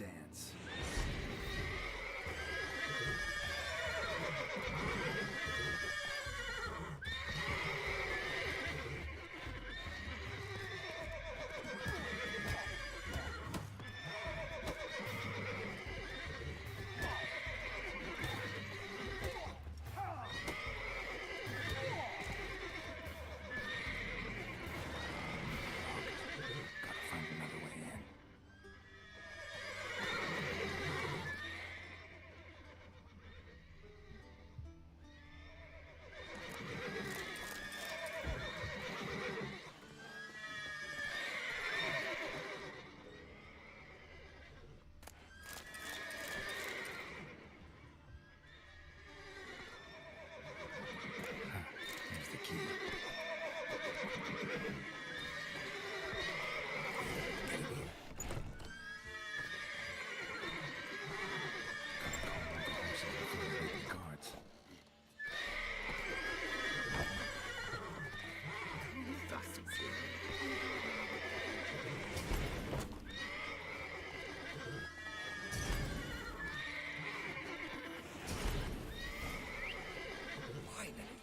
dance. Gotta find another way in. Here's the key. Get in here. Guards. Finally.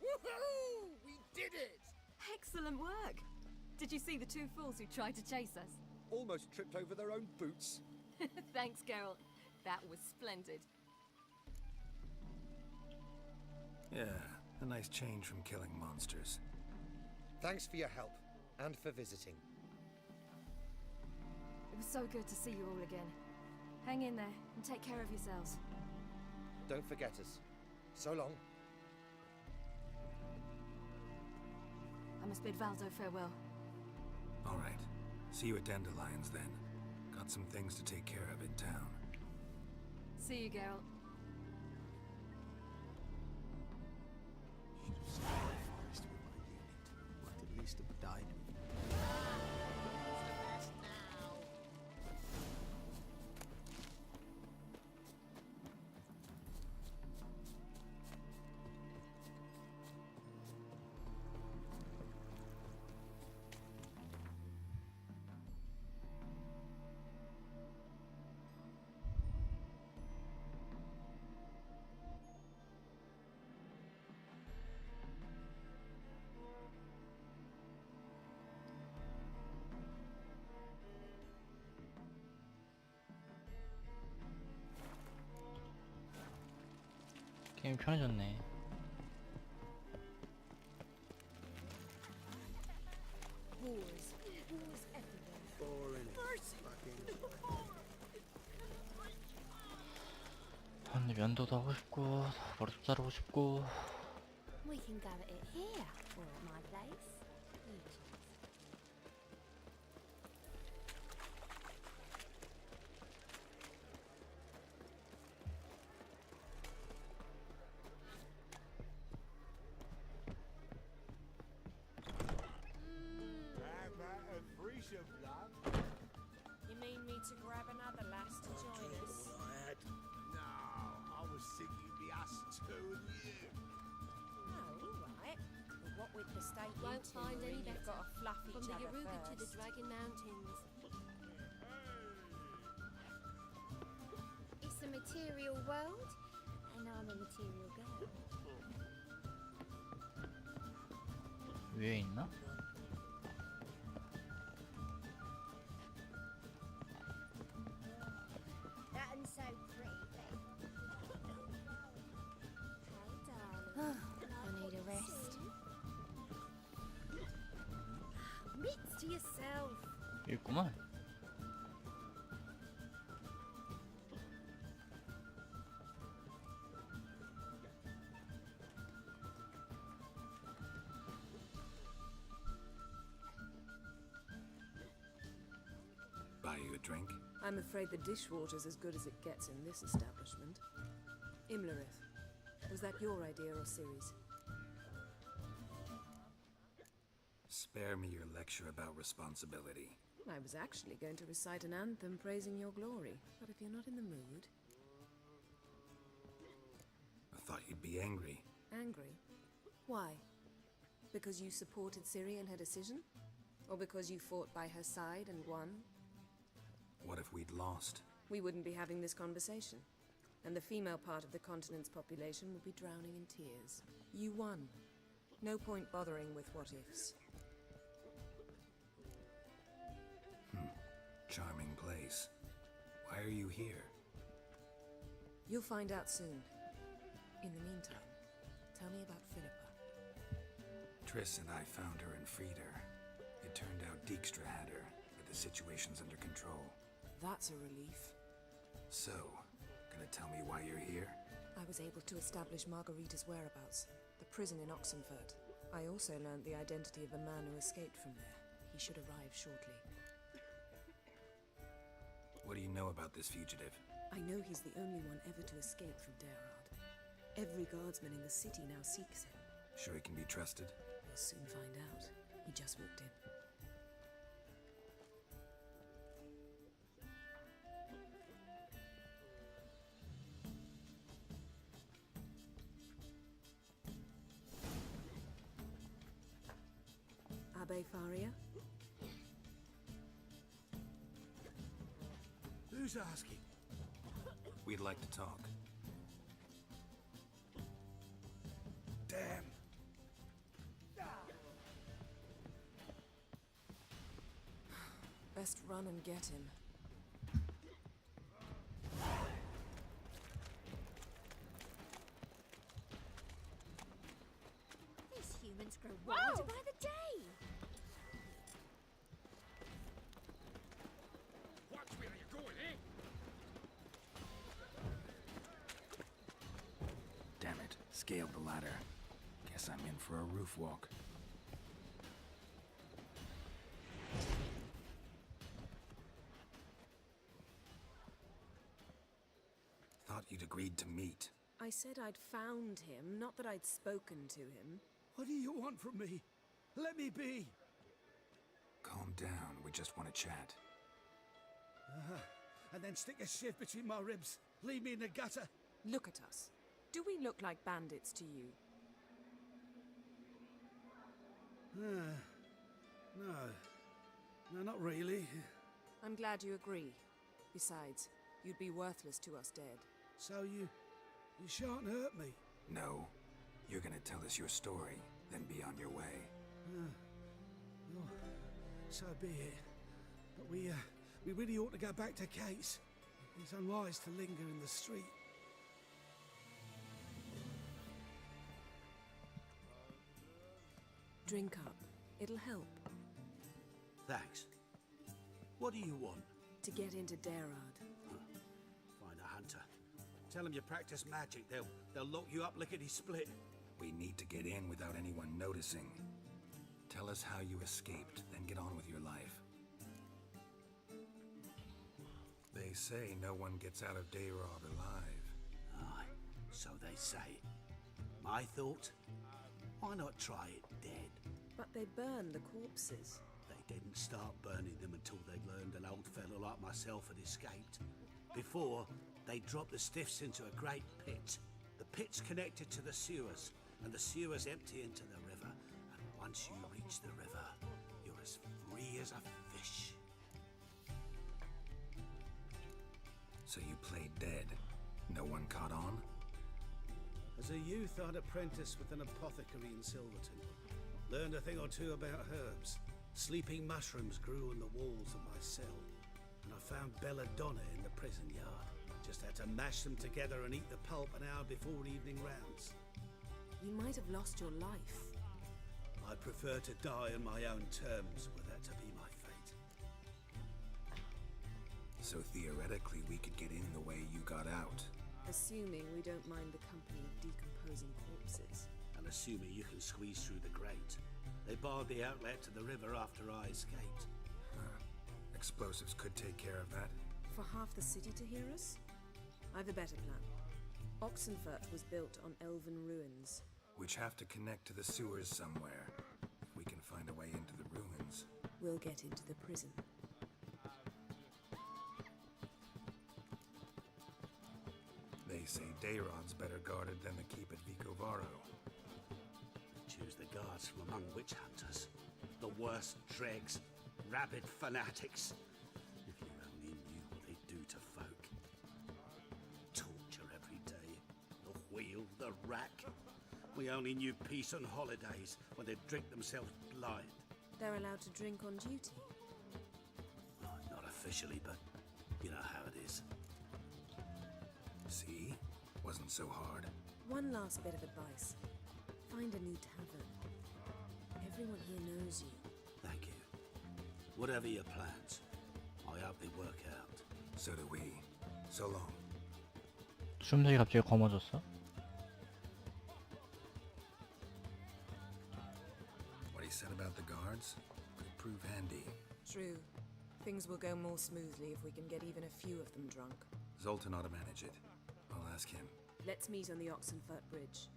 Woohoo! We did it! Excellent work! Did you see the two fools who tried to chase us? Almost tripped over their own boots. Thanks, Geralt. That was splendid. Yeah, a nice change from killing monsters. Thanks for your help, and for visiting. It was so good to see you all again. Hang in there and take care of yourselves. Don't forget us. So long. I must bid Valdo farewell. All right. See you at Dandelions then. Got some things to take care of in town. See you, Geralt. Should have stayed in the forest with my unit. Might at least have died. 게임이 편해졌네. Wars. Wars everywhere. Boring. 근데 면도도 하고 싶고 머리도 자르고 싶고. We can go at it here, or at my place. You choose. You mean me to grab another lass to join us? No, I was thinking the us two and you. Oh, all right. But what with the state you Won't two find are any in, you've better. got to fluff each From the other Yaruga to the first. Dragon Mountains. It's a material world, and I'm a material girl. 위에 있나? Nothing so pretty. Hey, darling. I need a rest. Mitts to yourself. 여기 있구만. Buy you a drink? I'm afraid the dishwater's as good as it gets in this establishment. Imlerith, was that your idea or Ciri's? Spare me your lecture about responsibility. I was actually going to recite an anthem praising your glory, but if you're not in the mood... I thought you'd be angry. Angry? Why? Because you supported Ciri in her decision? Or because you fought by her side and won? What if we'd lost? We wouldn't be having this conversation. And the female part of the continent's population would be drowning in tears. You won. No point bothering with what-ifs. Charming place. Why are you here? You'll find out soon. In the meantime, tell me about Philippa. Triss and I found her and freed her. It turned out Dijkstra had her, but the situation's under control. That's a relief. So, gonna tell me why you're here? I was able to establish Margarita's whereabouts, the prison in Oxenfurt. I also learned the identity of a man who escaped from there. He should arrive shortly. What do you know about this fugitive? I know he's the only one ever to escape from Daerard. Every guardsman in the city now seeks him. Sure he can be trusted? We'll soon find out. He just walked in. Abbe Faria? Who's asking? We'd like to talk. Damn. Best run and get him. These humans grow wilder by the day. Watch where you're going, eh? Damn it. Scaled the ladder. Guess I'm in for a roof walk. Thought you'd agreed to meet. I said I'd found him, not that I'd spoken to him. What do you want from me? Let me be. Calm down. We just want to chat. And then stick a shiv between my ribs. Leave me in the gutter. Look at us. Do we look like bandits to you? No. No, not really. I'm glad you agree. Besides, you'd be worthless to us dead. So you shan't hurt me. No. You're gonna tell us your story, then be on your way. Oh, so be it. But we really ought to go back to Kate's. It's unwise to linger in the street. Drink up. It'll help. Thanks. What do you want? To get into Daerard. Find a hunter. Tell them you practice magic. They'll lock you up lickety-split. We need to get in without anyone noticing. Tell us how you escaped, then get on with your life. They say no one gets out of Daerard alive. Aye, so they say. My thought? Why not try it dead? But they burn the corpses. They didn't start burning them until they'd learned an old fellow like myself had escaped. Before, they dropped the stiffs into a great pit. The pit's connected to the sewers, and the sewers empty into the river. And once you reach the river, you're as free as a fish. So you played dead. No one caught on? As a youth, I'd apprenticed with an apothecary in Silverton. Learned a thing or two about herbs. Sleeping mushrooms grew on the walls of my cell. And I found belladonna in the prison yard. Just had to mash them together and eat the pulp an hour before evening rounds. You might have lost your life. I'd prefer to die on my own terms, were that to be my fate. So theoretically, we could get in the way you got out. Assuming we don't mind the company of decomposing corpses. And assuming you can squeeze through the grate. They barred the outlet to the river after I escaped. Explosives could take care of that. For half the city to hear us? I've a better plan. Oxenfurt was built on elven ruins. Which have to connect to the sewers somewhere. If we can find a way into the ruins. We'll get into the prison. They say Dayron's better guarded than the keep at Vicovaro. Choose the guards from among witch hunters. The worst dregs, rabid fanatics. If you only knew what they do to folk. Torture every day. The wheel, the rack. We only knew peace and holidays when they'd drink themselves blind. They're allowed to drink on duty. Not officially, but you know how it is. See? Wasn't so hard. One last bit of advice. Find a new tavern. Everyone here knows you. Thank you. Whatever your plans, I hope they work out. So do we. So long. 주름색이 갑자기 검어졌어? What he said about the guards could prove handy. True. Things will go more smoothly if we can get even a few of them drunk. Zoltan ought to manage it. I'll ask him. Let's meet on the Oxenfurt Bridge.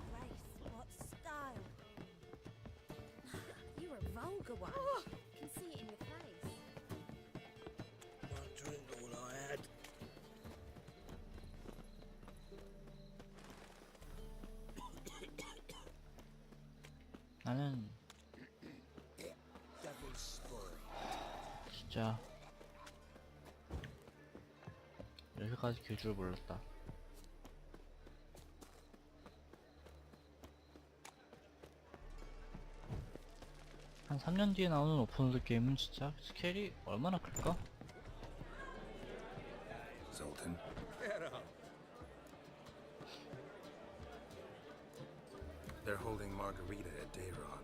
Grace, what style? You're a vulgar one. Can see it in your face. I drank all I had. 나는 진짜 여기까지 길 줄 몰랐다. 한 3년 뒤에 나오는 오픈월드 게임은 진짜 스케일이 얼마나 클까? Zoltan. They're holding Margarita at Dayron.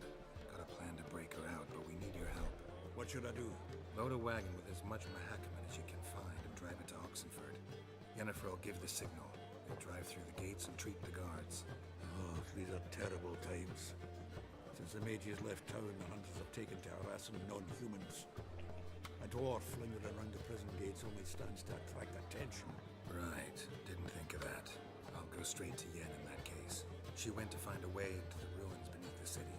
Got a plan to break her out, but we need your help. What should I do? Load a wagon with as much Mahakaman as you can find and drive it to Oxenford. Yennefer will give the signal. They'll drive through the gates and treat the guards. Oh, these are terrible times. Since the mages left town, the hunters have taken to harassing non-humans. A dwarf flinging around the prison gates only stands to attract attention. Right. Didn't think of that. I'll go straight to Yen in that case. She went to find a way into the ruins beneath the city.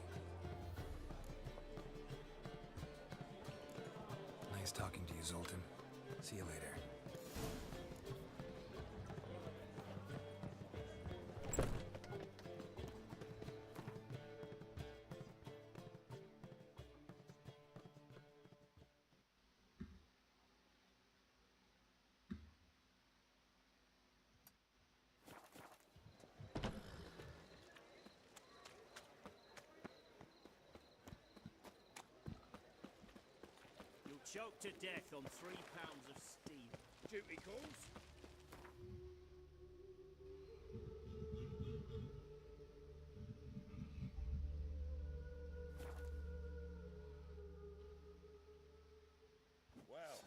Nice talking to you, Zoltan. See you later. Choked to death on 3 pounds of steam. Duty calls? Well,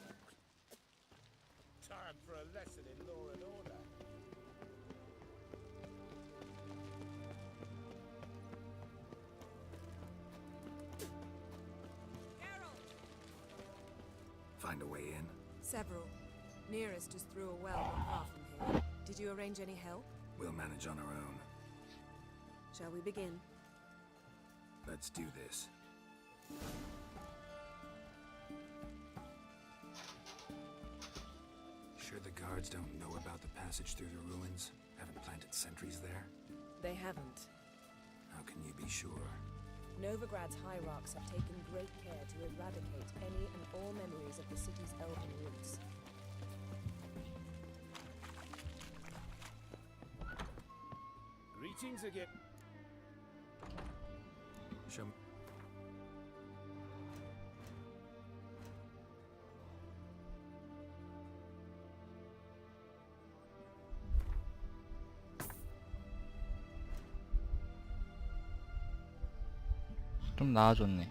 time for a lesson in law and order. Find a way in? Several. Nearest is through a well not far from here. Did you arrange any help? We'll manage on our own. Shall we begin? Let's do this. Sure the guards don't know about the passage through the ruins? Haven't planted sentries there? They haven't. How can you be sure? Novigrad's hierarchs have taken great care to eradicate any and all memories of the city's elven roots. Greetings again. Show me. 좀 나아졌네.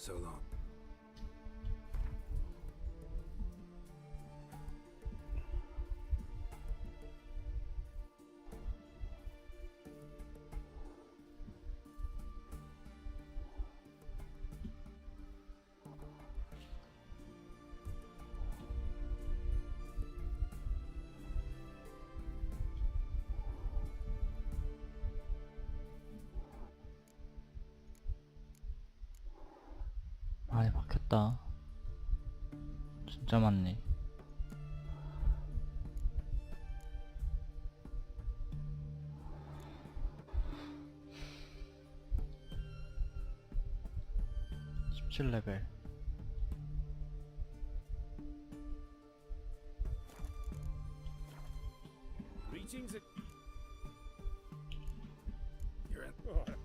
So long. 많이 바뀌었다. 진짜 많네. (17레벨) Greetings. You're in.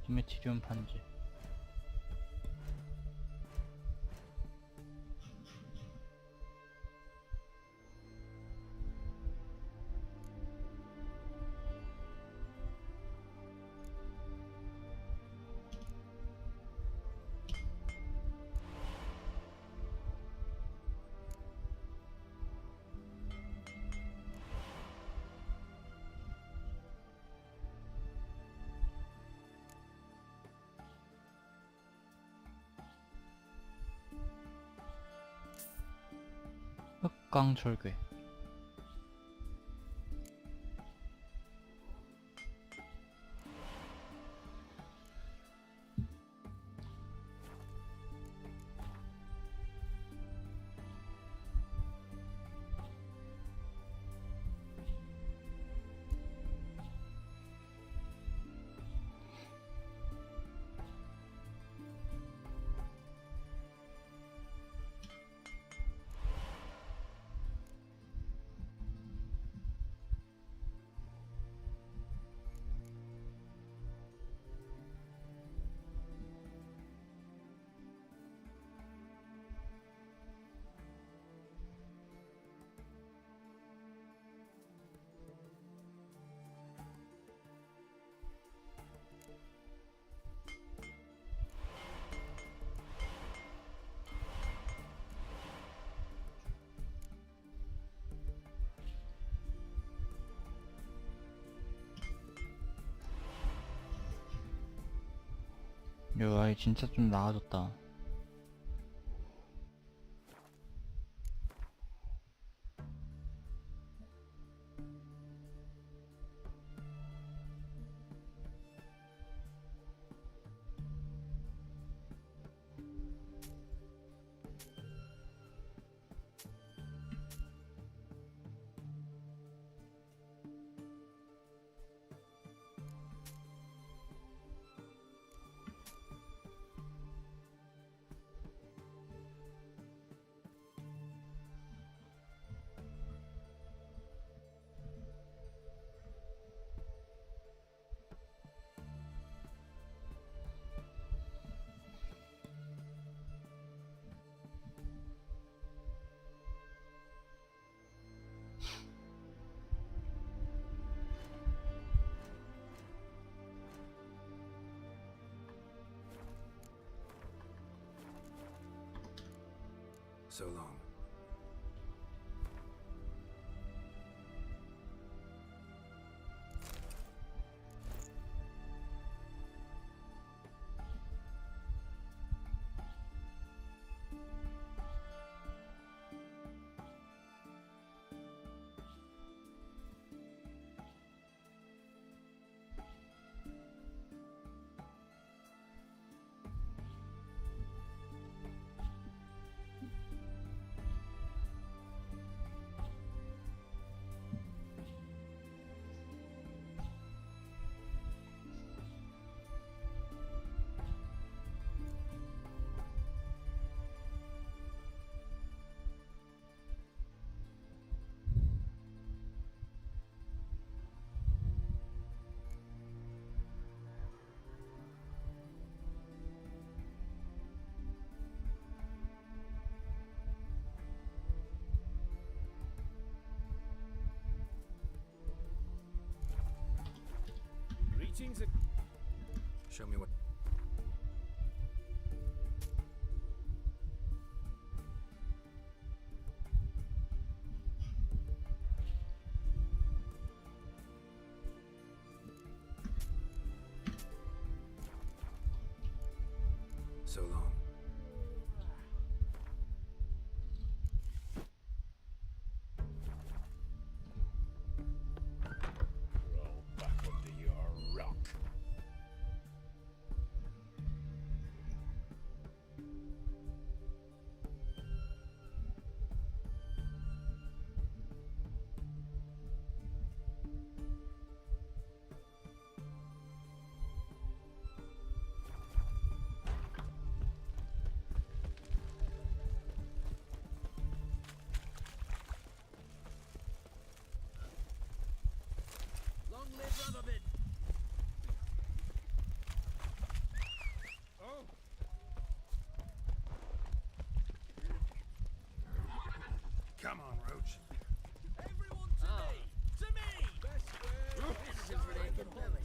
디메티리움 판지. 흑광철괴. 이 아이 진짜 좀 나아졌다. So long. Greetings and... Show me what... So long. Roll back under your rock. Long live Rutherford! Oh! Come on, Roach. Everyone to me! To me! Best this isn't for an aching belly.